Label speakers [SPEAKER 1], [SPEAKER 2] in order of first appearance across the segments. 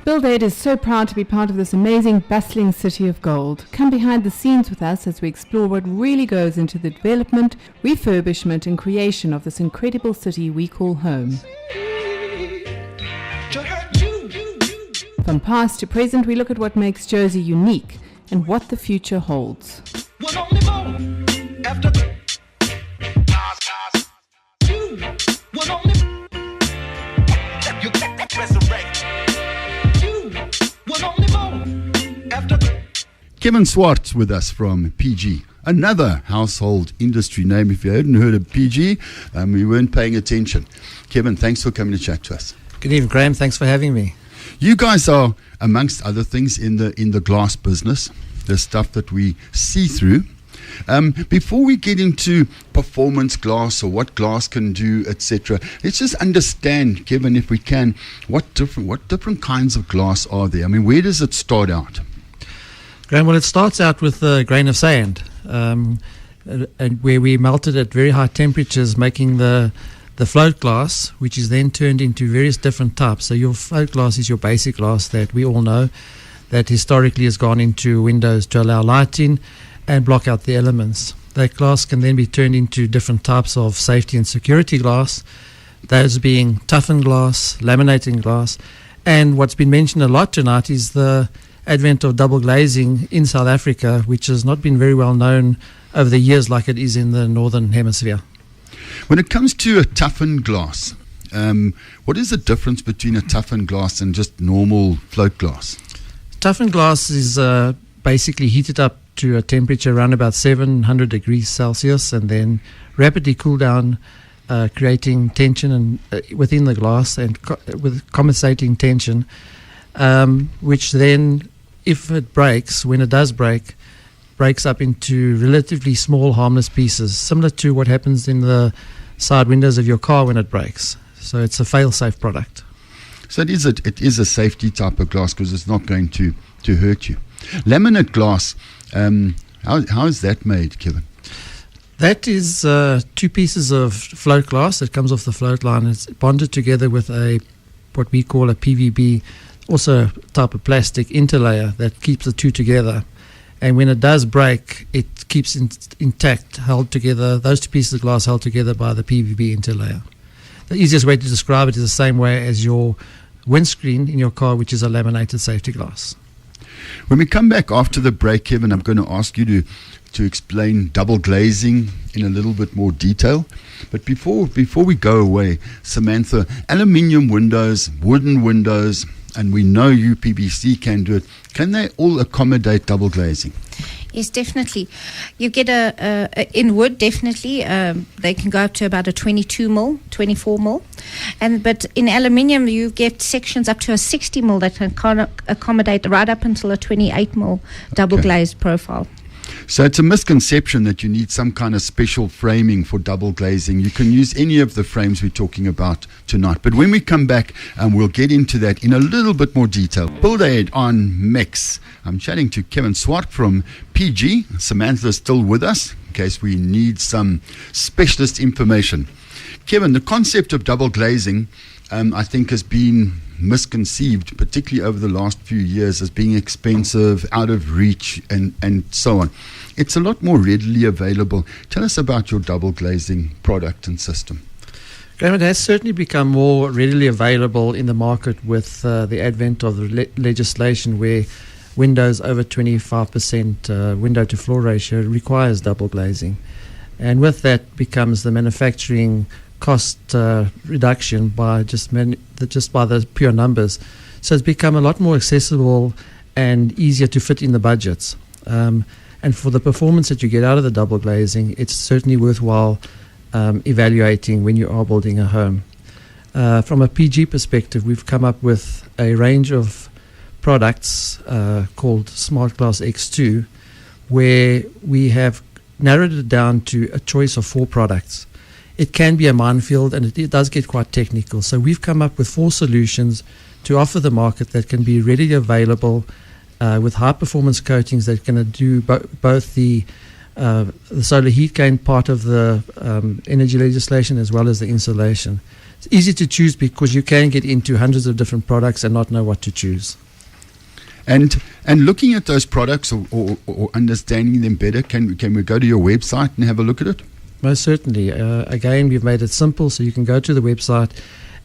[SPEAKER 1] BuildAid is so proud to be part of this amazing, bustling city of gold. Come behind the scenes with us as we explore what really goes into the development, refurbishment and creation of this incredible city we call home. From past to present, we look at what makes Jersey unique and what the future holds.
[SPEAKER 2] Kevin Swart with us from PG, another household industry name. If you hadn't heard of PG, we weren't paying attention. Kevin, thanks for coming to chat to us.
[SPEAKER 3] Good evening, Graham. Thanks for having me.
[SPEAKER 2] You guys are, amongst other things, in the glass business, the stuff that we see through. Before we get into performance glass or what glass can do, etc., let's just understand, Kevin, if we can, what different kinds of glass are there? I mean, where does it start out?
[SPEAKER 3] Graham, well, it starts out with a grain of sand, and where we melt it at very high temperatures, making the float glass, which is then turned into various different types. So your float glass is your basic glass that we all know, that historically has gone into windows to allow light in and block out the elements. That glass can then be turned into different types of safety and security glass, those being toughened glass, laminating glass, and what's been mentioned a lot tonight is the advent of double glazing in South Africa, which has not been very well known over the years like it is in the Northern Hemisphere.
[SPEAKER 2] When it comes to a toughened glass, what is the difference between a toughened glass and just normal float glass?
[SPEAKER 3] Toughened glass is basically heated up to a temperature around about 700 degrees Celsius and then rapidly cool down, creating tension and within the glass and with compensating tension, which then, if it breaks, when it does breaks up into relatively small harmless pieces, similar to what happens in the side windows of your car when it breaks. So it's a fail-safe product.
[SPEAKER 2] So it is a safety type of glass because it's not going to hurt you. Laminate glass, how is that made, Kevin?
[SPEAKER 3] That is two pieces of float glass that comes off the float line. It's bonded together with what we call a PVB, also a type of plastic interlayer that keeps the two together. And when it does break, it keeps intact, held together, those two pieces of glass held together by the PVB interlayer. The easiest way to describe it is the same way as your windscreen in your car, which is a laminated safety glass.
[SPEAKER 2] When we come back after the break, Kevin, I'm going to ask you to explain double glazing in a little bit more detail. But before we go away, Samantha, aluminium windows, wooden windows, and we know UPVC can do it. Can they all accommodate double glazing?
[SPEAKER 4] Yes, definitely. You get in wood, definitely. They can go up to about a 22 mil, 24 mil. But in aluminium, you get sections up to a 60 mil that can accommodate right up until a 28 mil double glazed profile.
[SPEAKER 2] So it's a misconception that you need some kind of special framing for double glazing. You can use any of the frames we're talking about tonight. But when we come back, we'll get into that in a little bit more detail. BuildAid on Mix. I'm chatting to Kevin Swart from PG. Samantha's still with us in case we need some specialist information. Kevin, the concept of double glazing, I think, has been misconceived, particularly over the last few years, as being expensive, out of reach, and so on. It's a lot more readily available. Tell us about your double glazing product and system.
[SPEAKER 3] Graham, it has certainly become more readily available in the market with the advent of the legislation where windows over 25% window to floor ratio requires double glazing. And with that becomes the manufacturing cost reduction by just by the pure numbers. So it's become a lot more accessible and easier to fit in the budgets. And for the performance that you get out of the double glazing, it's certainly worthwhile evaluating when you are building a home. From a PG perspective, we've come up with a range of products called Smart Glass X2, where we have narrowed it down to a choice of 4 products. It can be a minefield, and it does get quite technical. So we've come up with 4 solutions to offer the market that can be readily available with high-performance coatings that can do both the solar heat gain part of the energy legislation as well as the insulation. It's easy to choose because you can get into hundreds of different products and not know what to choose.
[SPEAKER 2] And looking at those products or understanding them better, can we go to your website and have a look at it?
[SPEAKER 3] Most certainly. Again, we've made it simple, so you can go to the website.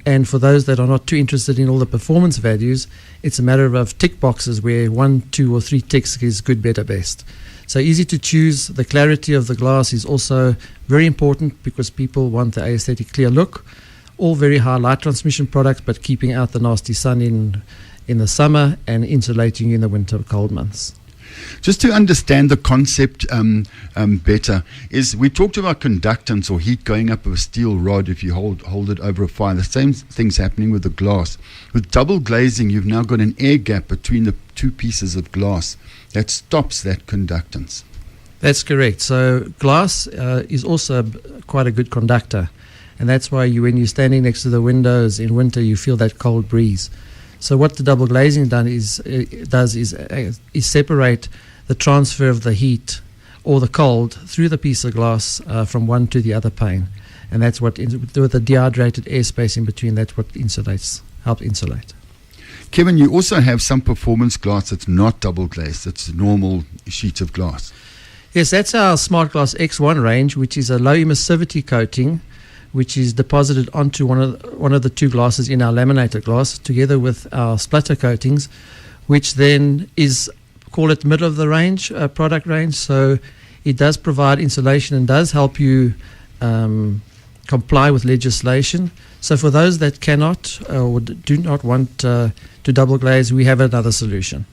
[SPEAKER 3] And for those that are not too interested in all the performance values, it's a matter of tick boxes where 1, 2, or 3 ticks is good, better, best. So easy to choose. The clarity of the glass is also very important because people want the aesthetic clear look. All very high light transmission products, but keeping out the nasty sun in the summer and insulating in the winter cold months.
[SPEAKER 2] Just to understand the concept better, is we talked about conductance or heat going up a steel rod if you hold it over a fire. The same thing's happening with the glass. With double glazing, you've now got an air gap between the two pieces of glass that stops that conductance.
[SPEAKER 3] That's correct. So glass is also quite a good conductor, and that's why when you're standing next to the windows in winter, you feel that cold breeze. So what the double glazing does is separate the transfer of the heat or the cold through the piece of glass from one to the other pane, and that's what with the dehydrated airspace in between. That's what helps insulate.
[SPEAKER 2] Kevin, you also have some performance glass that's not double glazed. It's a normal sheet of glass.
[SPEAKER 3] Yes, that's our Smart Glass X1 range, which is a low emissivity coating, which is deposited onto one of the two glasses in our laminated glass, together with our splatter coatings, which then is, call it middle of the range product range. So it does provide insulation and does help you comply with legislation. So for those that cannot or do not want to double glaze, we have another solution.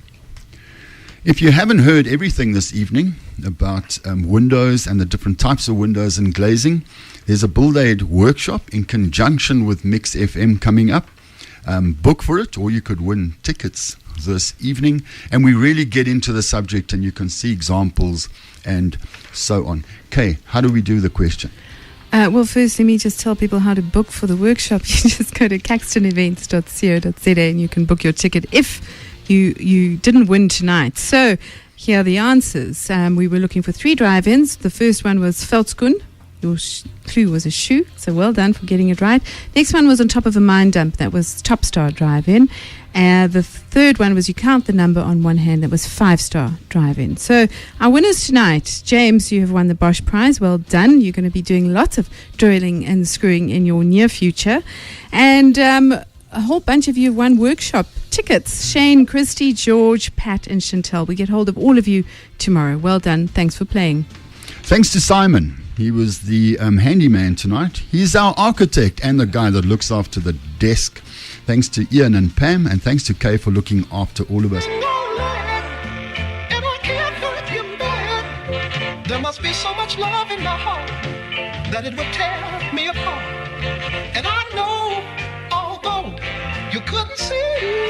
[SPEAKER 2] If you haven't heard everything this evening about windows and the different types of windows and glazing, there's a BuildAid workshop in conjunction with Mix FM coming up. Book for it, or you could win tickets this evening. And we really get into the subject, and you can see examples and so on. Kay, how do we do the question?
[SPEAKER 1] Well, first, let me just tell people how to book for the workshop. You just go to caxtonevents.co.za and you can book your ticket if you didn't win tonight. So here are the answers. We were looking for 3 drive-ins. The first one was Veldskoen. Your clue was a shoe, so well done for getting it right. Next one was on top of a mine dump. That was Top Star Drive-In. The third one was, you count the number on one hand, that was 5 Star Drive-In. So our winners tonight, James, you have won the Bosch prize. Well done. You're going to be doing lots of drilling and screwing in your near future. And a whole bunch of you have won workshop tickets. Shane, Christy, George, Pat and Chantel. We get hold of all of you tomorrow. Well done. Thanks for playing.
[SPEAKER 2] Thanks to Simon. He was the handyman tonight. He's our architect and the guy that looks after the desk. Thanks to Ian and Pam, and thanks to Kay for looking after all of us.
[SPEAKER 5] There must be so much love in my heart that it would tear me apart. And I know, although you couldn't see